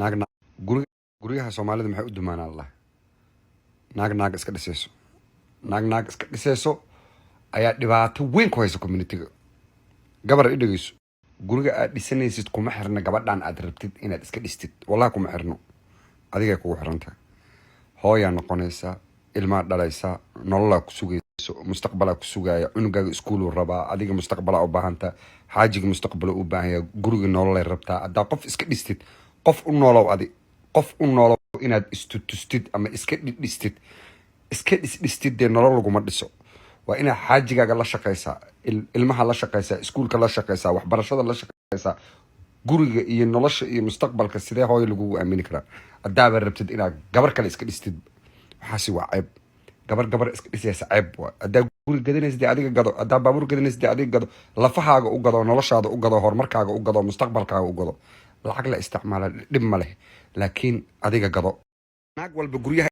naagna guryaha Soomaalida maxay u dumaan Allah naag iska dhisayso naag iska dhisayso ayaa dhibaato weyn ku haysa community-ga gabar i dhageyso guriga aad dhisanaysid kuma xirna gabadhan aad rabtid inaad iska dhistid wallahi kuma xirno adiga kugu xirantahay hooyaa noqonaysa ilma dhalaysa nolol ku sugayso mustaqbal ku sugaya cunugaaga iskuul rabaa adiga mustaqbal u baahanta xaajiga mustaqbal u baahaya guriga nolol ay rabtaa adaa qof iska dhistid qof u noolow adi qof u noolow inaad istutustid ama iska dhistid iska dhistid de nolol laguma dhiso waa inaad xaajigaaga la shaqaysaa ilmaha la shaqaysaa iskuulka la shaqaysaa waxbarashada la shaqaysaa guriga iyo nolosha iyo mustaqbalka sidee hooyo lagu aamini karaa adaaba rabtid inaad gabar kale iska dhistid waxaasi waa ceeb gabar iska dhisaysa ceeb waa adaa guri gadanaysid adiga gado adaa baabuur gadanaysid adiga gado lafahaaga u gado noloshaada u gado horumarkaaga u gado mustaqbalkaaga u gado lacag la isticmaala dhib ma leh laakiin adiga gado naag walba guryaha